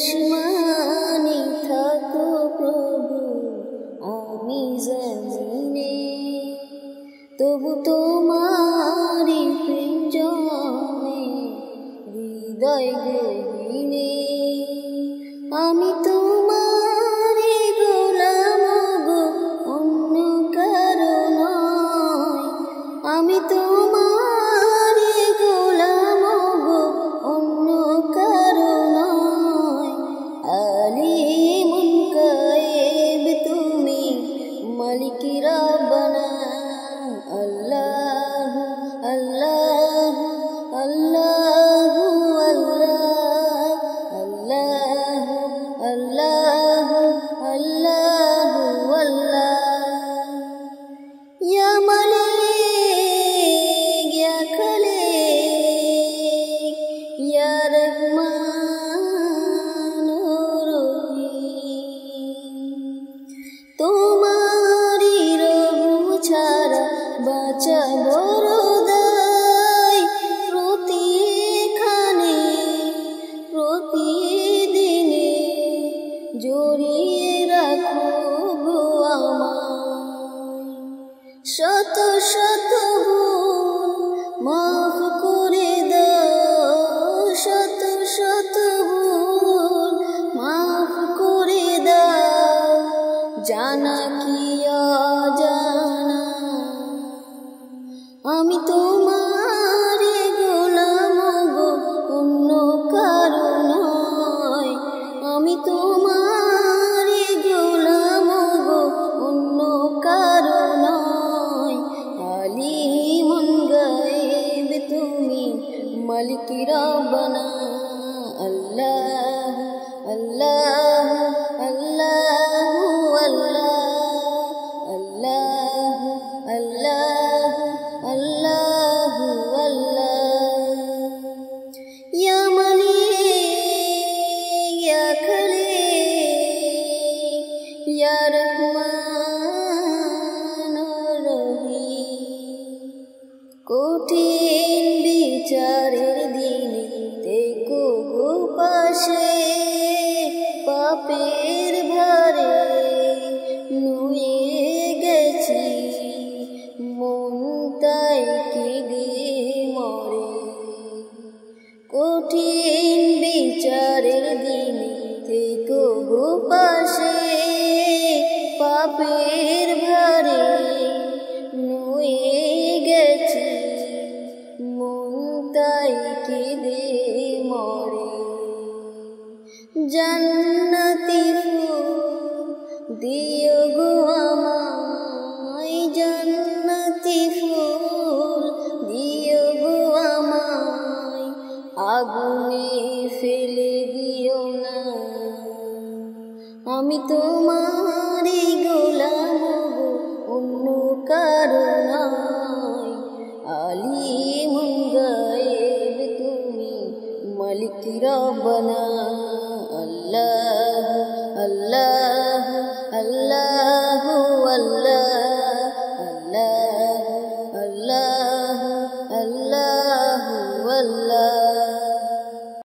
আসমানে থাকো প্রভু, আমি জমিনে, তবু তোমারি প্রেম জমে হৃদয় গহীনে। আমি তোমারি গোলাম গো, অন্য কারো নয়। আমি তোমারি গোলাম গো, অন্য কারো নয়। আলিমুন গায়েব তুমি, মালিক রব্বানা। আল্লাহু আল্লাহু আল্লাহু আল্লাহু আল্লাহু আল্লাহু আল্লাহ। ইয়া মালিক ইয়া খালিক ইয়া রহমান রহিম, তোমারি রহম ছাড়া বাঁচা বড় দায়। প্রতিক্ষণে প্রতিদিনে জড়িয়ে রাখো গো আমায়। শত শত ভুল মাফ করে দাও, শত শত ভুল মাফ করে দাও। জানা কি অজানা, আমি তোমারি গোলাম গো, অন্য কারো নয়। আমি তোমারি গোলাম গো, অন্য কারো নয়। আলিমুন গায়েব তুমি, মালিক রব্বানা। আল্লাহু আল্লাহু আল্লাহু আল্লাহু আল্লাহু আল্লাহু আল্লাহ। ইয়া মালিক ইয়া খালিক ইয়া রহমান রহিম, কঠিন বিচারের দিনে থেকো গো পাশে। পাপের ভারে নুয়ে গেছি, মন তাই কেঁদে মরে। কঠিন বিচারের দিনে থেকো গো পাশে। পাপের ভারে নুয়ে গেছি, মন তাই কেঁদে মরে। জান্নাতি ফুল দিও গো আমায়, জান্নাতি ফুল দিও গো আমায়। আগুনে ফেলে দিও না, আমি তোমারি গোলাম গো, অন্য কারো নয়। আলিমুন গায়েব তুমি, মালিক রব্বানা। আল্লাহু আল্লাহু আল্লাহু আল্লাহ।